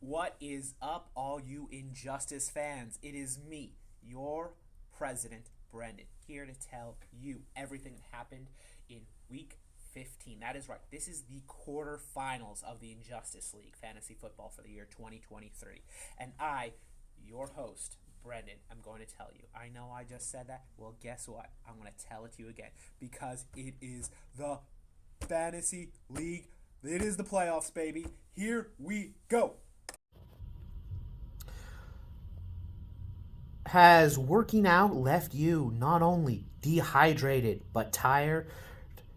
What is up, all you Injustice fans? It is me, your president, Brendan, here to tell you everything that happened in week 15. That is right. This is the quarterfinals of the Injustice League fantasy football for the year 2023. And I, your host, Brendan, I'm going to tell you. I know I just said that. Well, guess what? I'm going to tell it to you again because it is the fantasy league. It is the playoffs, baby. Here we go. Has working out left you not only dehydrated but tired?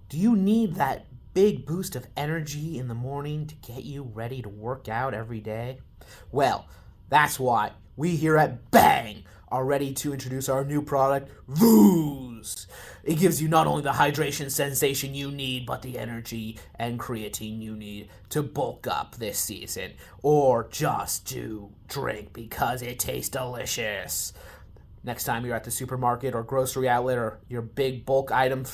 Do you need that big boost of energy in the morning to get you ready to work out every day? Well, that's why we here at Bang are ready to introduce our new product, Vooz. It gives you not only the hydration sensation you need, but the energy and creatine you need to bulk up this season, or just to drink because it tastes delicious. Next time you're at the supermarket or grocery outlet or your big bulk item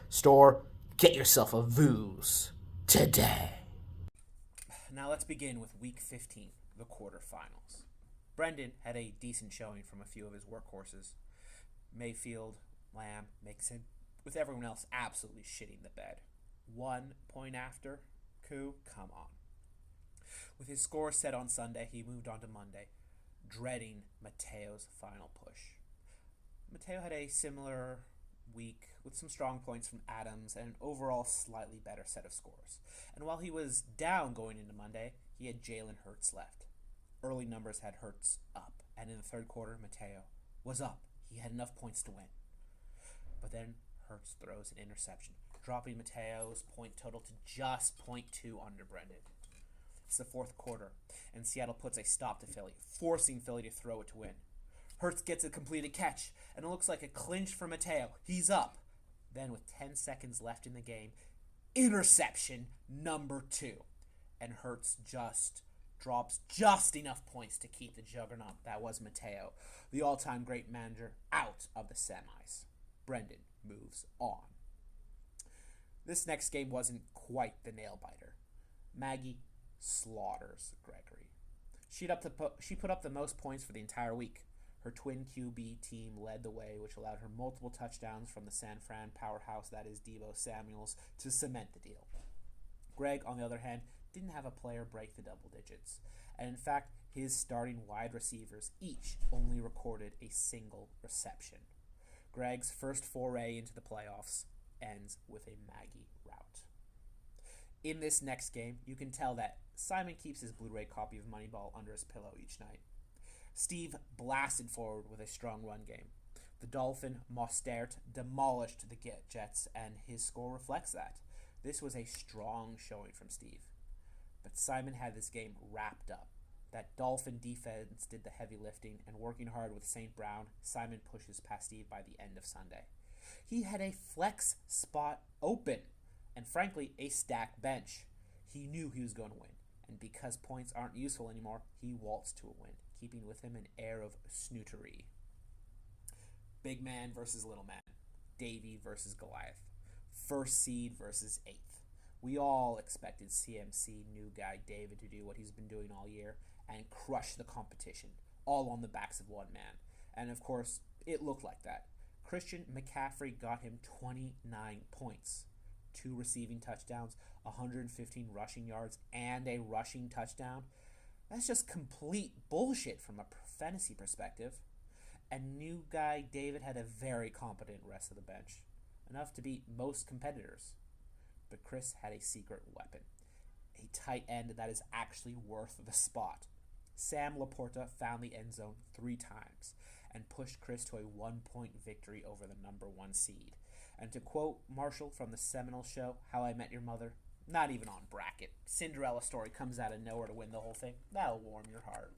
store, get yourself a Vooz today. Now let's begin with week 15, the quarterfinals. Brendan had a decent showing from a few of his workhorses. Mayfield, Lamb, Mixon, with everyone else absolutely shitting the bed. 1 point after coup, come on. With his score set on Sunday, he moved on to Monday, dreading Mateo's final push. Mateo had a similar week with some strong points from Adams and an overall slightly better set of scores. And while he was down going into Monday, he had Jalen Hurts left. Early numbers had Hurts up, and in the third quarter, Mateo was up. He had enough points to win. But then Hurts throws an interception, dropping Mateo's point total to just .2 under Brendan. It's the fourth quarter, and Seattle puts a stop to Philly, forcing Philly to throw it to win. Hurts gets a completed catch, and it looks like a clinch for Mateo. He's up. Then, with 10 seconds left in the game, interception number 2. And Hurts just drops just enough points to keep the juggernaut that was Mateo, the all-time great manager, out of the semis. Brendan moves on. This next game wasn't quite the nail-biter. Maggie slaughters Gregory. She put up the most points for the entire week. Her twin QB team led the way, which allowed her multiple touchdowns from the San Fran powerhouse that is Deebo Samuels to cement the deal. Greg, on the other hand, didn't have a player break the double digits. And in fact, his starting wide receivers each only recorded a single reception. Greg's first foray into the playoffs ends with a Maggie rout. In this next game, you can tell that Simon keeps his Blu-ray copy of Moneyball under his pillow each night. Steve blasted forward with a strong run game. The Dolphin Mostert demolished the Jets, and his score reflects that. This was a strong showing from Steve. But Simon had this game wrapped up. That Dolphin defense did the heavy lifting, and working hard with St. Brown, Simon pushes past Steve by the end of Sunday. He had a flex spot open, and frankly, a stacked bench. He knew he was going to win, and because points aren't useful anymore, he waltzed to a win, keeping with him an air of snootery. Big man versus little man. Davey versus Goliath. First seed versus eighth. We all expected CMC new guy David to do what he's been doing all year and crush the competition, all on the backs of one man. And of course, it looked like that. Christian McCaffrey got him 29 points, 2 receiving touchdowns, 115 rushing yards, and a rushing touchdown. That's just complete bullshit from a fantasy perspective. And new guy David had a very competent rest of the bench, enough to beat most competitors. But Chris had a secret weapon, a tight end that is actually worth the spot. Sam Laporta found the end zone 3 times and pushed Chris to a 1-point victory over the number 1 seed. And to quote Marshall from the seminal show, How I Met Your Mother, not even on bracket. Cinderella story comes out of nowhere to win the whole thing. That'll warm your heart.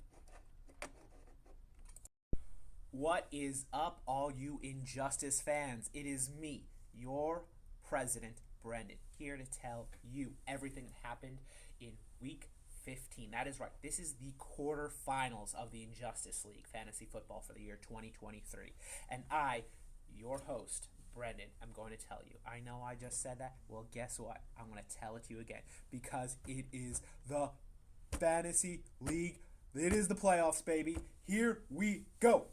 What is up, all you Injustice fans? It is me, your president, Brendan, here to tell you everything that happened in week 15. That is right. This is the quarterfinals of the Injustice League fantasy football for the year 2023. And I, your host, Brendan, I'm going to tell you. I know I just said that. Well, guess what? I'm going to tell it to you again because it is the Fantasy League. It is the playoffs, baby. Here we go.